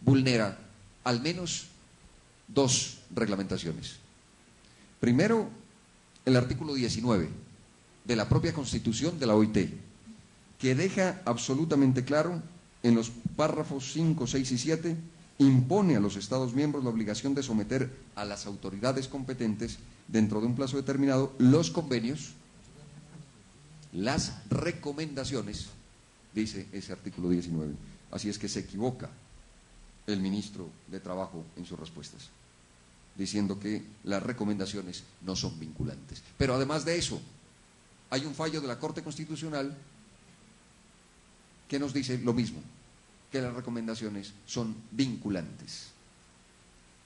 vulnera al menos dos reglamentaciones. Primero, el artículo 19 de la propia Constitución de la OIT, que deja absolutamente claro en los párrafos 5, 6 y 7, impone a los Estados miembros la obligación de someter a las autoridades competentes, dentro de un plazo determinado, los convenios, las recomendaciones, dice ese artículo 19. Así es que se equivoca el ministro de Trabajo en sus respuestas, diciendo que las recomendaciones no son vinculantes. Pero además de eso, hay un fallo de la Corte Constitucional que nos dice lo mismo, que las recomendaciones son vinculantes.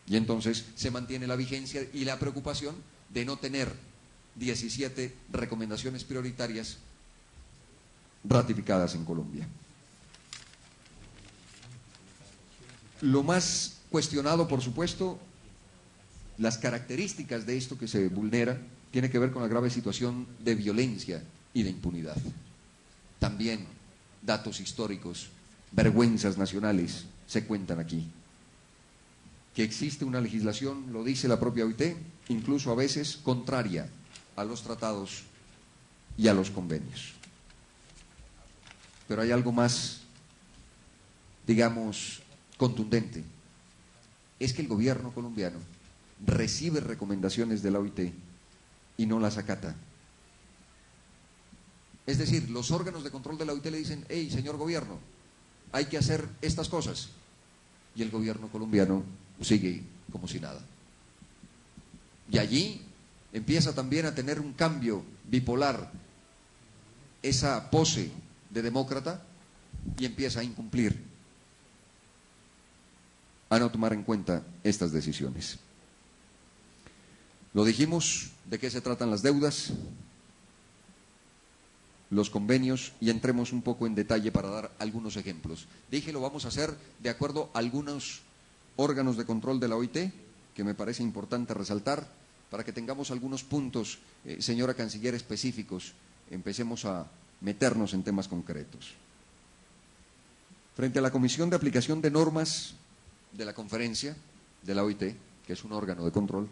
Y entonces se mantiene la vigencia y la preocupación de no tener 17 recomendaciones prioritarias ratificadas en Colombia. Lo más cuestionado, por supuesto, las características de esto que se vulnera, tiene que ver con la grave situación de violencia y de impunidad. También datos históricos, vergüenzas nacionales se cuentan aquí. Que existe una legislación, lo dice la propia OIT, incluso a veces contraria a los tratados y a los convenios. Pero hay algo más, digamos, contundente. Es que el gobierno colombiano recibe recomendaciones de la OIT y no las acata. Es decir, los órganos de control de la OIT le dicen: hey, señor gobierno, hay que hacer estas cosas. Y el gobierno colombiano sigue como si nada. Y allí empieza también a tener un cambio bipolar, esa pose de demócrata, y empieza a incumplir, a no tomar en cuenta estas decisiones. Lo dijimos, ¿de qué se tratan las deudas? Los convenios, y entremos un poco en detalle para dar algunos ejemplos. Dije, lo vamos a hacer de acuerdo a algunos órganos de control de la OIT, que me parece importante resaltar, para que tengamos algunos puntos, señora canciller, específicos. Empecemos a meternos en temas concretos. Frente a la Comisión de Aplicación de Normas de la Conferencia de la OIT, que es un órgano de control,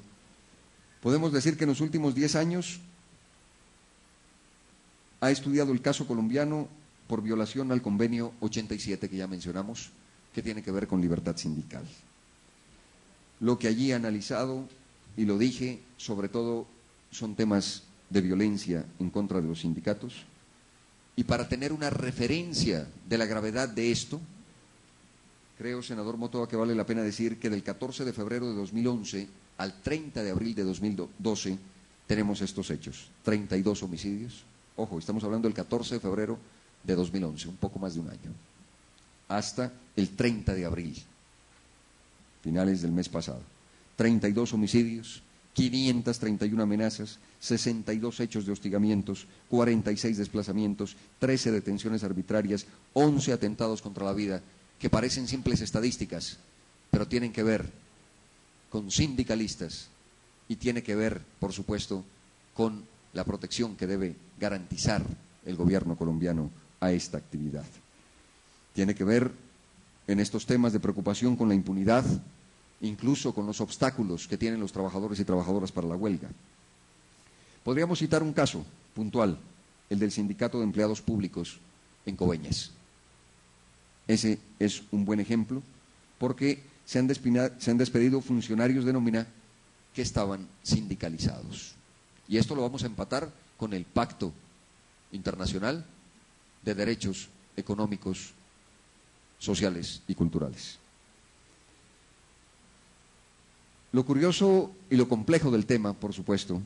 podemos decir que en los últimos 10 años ha estudiado el caso colombiano por violación al convenio 87 que ya mencionamos, que tiene que ver con libertad sindical. Lo que allí ha analizado, y lo dije, sobre todo son temas de violencia en contra de los sindicatos, y para tener una referencia de la gravedad de esto, creo, senador Mottoa, que vale la pena decir que del 14 de febrero de 2011 al 30 de abril de 2012 tenemos estos hechos: 32 homicidios. Ojo, estamos hablando del 14 de febrero de 2011, un poco más de un año, hasta el 30 de abril, finales del mes pasado. 32 homicidios, 531 amenazas, 62 hechos de hostigamientos, 46 desplazamientos, 13 detenciones arbitrarias, 11 atentados contra la vida, que parecen simples estadísticas, pero tienen que ver con sindicalistas y tiene que ver, por supuesto, con la protección que debe garantizar el gobierno colombiano a esta actividad. Tiene que ver en estos temas de preocupación con la impunidad, incluso con los obstáculos que tienen los trabajadores y trabajadoras para la huelga. Podríamos citar un caso puntual, el del Sindicato de Empleados Públicos en Coveñas. Ese es un buen ejemplo, porque se han despedido funcionarios de nómina que estaban sindicalizados. Y esto lo vamos a empatar con el Pacto Internacional de Derechos Económicos, Sociales y Culturales. Lo curioso y lo complejo del tema, por supuesto,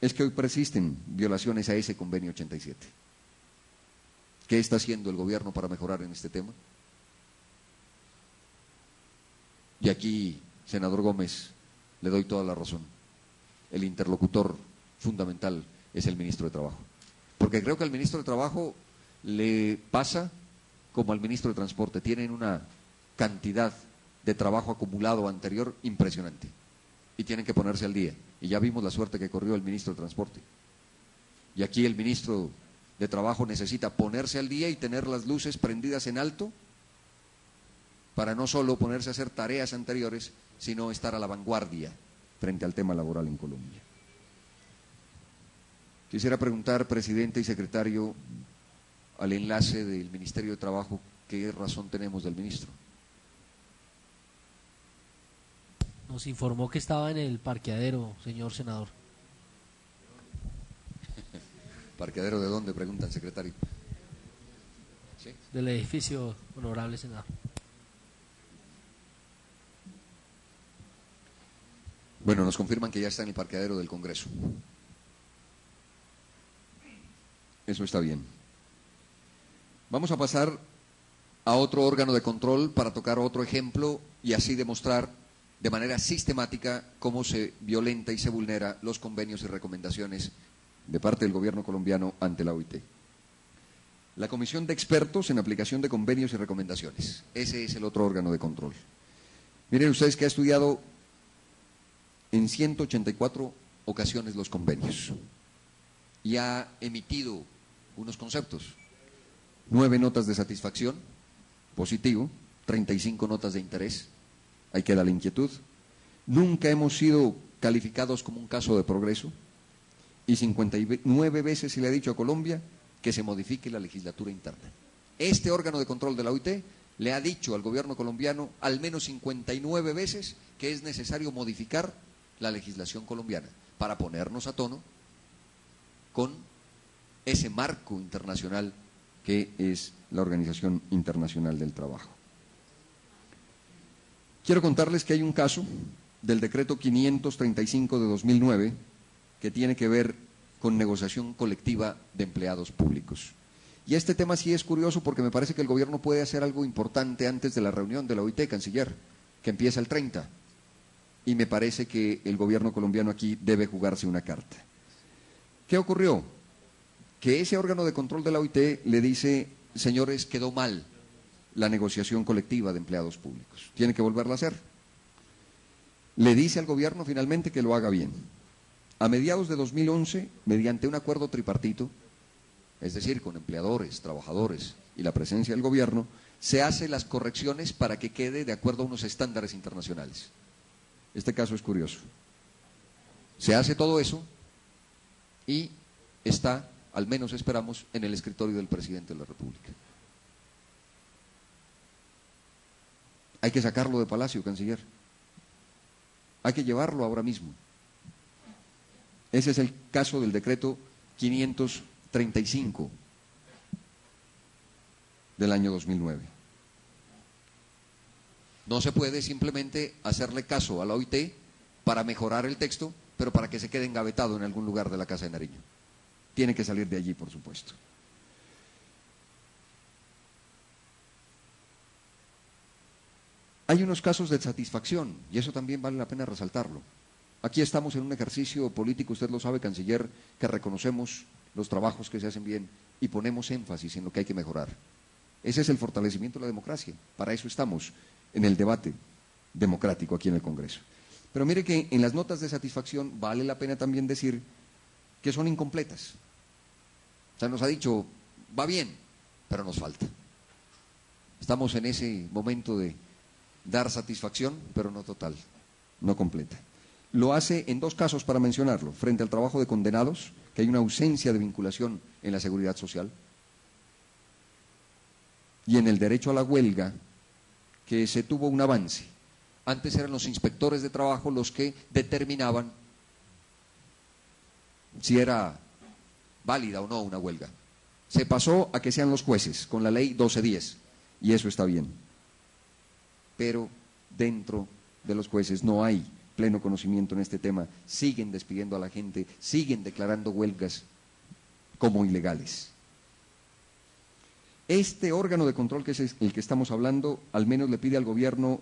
es que hoy persisten violaciones a ese convenio 87. ¿Qué está haciendo el gobierno para mejorar en este tema? Y aquí, senador Gómez, le doy toda la razón. El interlocutor fundamental es el ministro de Trabajo. Porque creo que al ministro de Trabajo le pasa como al ministro de Transporte. Tienen una cantidad de trabajo acumulado anterior impresionante y tienen que ponerse al día. Y ya vimos la suerte que corrió el ministro de Transporte. Y aquí el ministro de Trabajo necesita ponerse al día y tener las luces prendidas en alto para no solo ponerse a hacer tareas anteriores, sino estar a la vanguardia frente al tema laboral en Colombia. Quisiera preguntar, presidente y secretario, al enlace del Ministerio de Trabajo, ¿qué razón tenemos del ministro? Nos informó que estaba en el parqueadero, señor senador. ¿Parqueadero de dónde? Pregunta el secretario. ¿Sí? Del edificio, honorable senador. Bueno, nos confirman que ya está en el parqueadero del Congreso. Eso está bien. Vamos a pasar a otro órgano de control para tocar otro ejemplo y así demostrar de manera sistemática cómo se violenta y se vulnera los convenios y recomendaciones de parte del gobierno colombiano ante la OIT. La Comisión de Expertos en Aplicación de Convenios y Recomendaciones. Ese es el otro órgano de control. Miren ustedes que ha estudiado en 184 ocasiones los convenios y ha emitido unos conceptos. 9 notas de satisfacción, positivo, 35 notas de interés, ahí queda la inquietud. Nunca hemos sido calificados como un caso de progreso y 59 veces se le ha dicho a Colombia que se modifique la legislatura interna. Este órgano de control de la OIT le ha dicho al gobierno colombiano al menos 59 veces que es necesario modificar la legislación colombiana para ponernos a tono con ese marco internacional que es la Organización Internacional del Trabajo. Quiero contarles que hay un caso del decreto 535 de 2009 que tiene que ver con negociación colectiva de empleados públicos. Y este tema sí es curioso porque me parece que el gobierno puede hacer algo importante antes de la reunión de la OIT, canciller, que empieza el 30. Y me parece que el gobierno colombiano aquí debe jugarse una carta. ¿Qué ocurrió? Que ese órgano de control de la OIT le dice, señores, quedó mal la negociación colectiva de empleados públicos, tiene que volverla a hacer. Le dice al gobierno finalmente que lo haga bien. A mediados de 2011, mediante un acuerdo tripartito, es decir, con empleadores, trabajadores y la presencia del gobierno, se hacen las correcciones para que quede de acuerdo a unos estándares internacionales. Este caso es curioso. Se hace todo eso y está, al menos esperamos, en el escritorio del presidente de la República. Hay que sacarlo de Palacio, canciller. Hay que llevarlo ahora mismo. Ese es el caso del decreto 535 del año 2009. No se puede simplemente hacerle caso a la OIT para mejorar el texto, pero para que se quede engavetado en algún lugar de la Casa de Nariño. Tiene que salir de allí, por supuesto. Hay unos casos de satisfacción, y eso también vale la pena resaltarlo. Aquí estamos en un ejercicio político, usted lo sabe, canciller, que reconocemos los trabajos que se hacen bien y ponemos énfasis en lo que hay que mejorar. Ese es el fortalecimiento de la democracia, para eso estamos en el debate democrático aquí en el Congreso. Pero mire que en las notas de satisfacción vale la pena también decir que son incompletas. O sea, nos ha dicho, va bien, pero nos falta. Estamos en ese momento de dar satisfacción, pero no total, no completa. Lo hace en 2 casos para mencionarlo, frente al trabajo de condenados, que hay una ausencia de vinculación en la seguridad social, y en el derecho a la huelga, que se tuvo un avance. Antes eran los inspectores de trabajo los que determinaban si era válida o no una huelga. Se pasó a que sean los jueces, con la ley 1210, y eso está bien. Pero dentro de los jueces no hay pleno conocimiento en este tema, siguen despidiendo a la gente, siguen declarando huelgas como ilegales. Este órgano de control, que es el que estamos hablando, al menos le pide al gobierno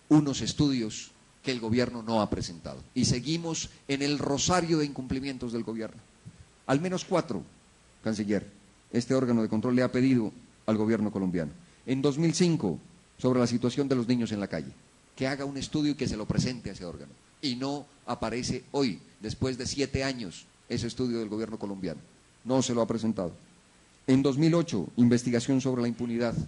unos estudios que el gobierno no ha presentado. Y seguimos en el rosario de incumplimientos del gobierno. Al menos 4, canciller, este órgano de control le ha pedido al gobierno colombiano. En 2005, sobre la situación de los niños en la calle, que haga un estudio y que se lo presente a ese órgano. Y no aparece hoy, después de 7 años, ese estudio del gobierno colombiano. No se lo ha presentado. En 2008, investigación sobre la impunidad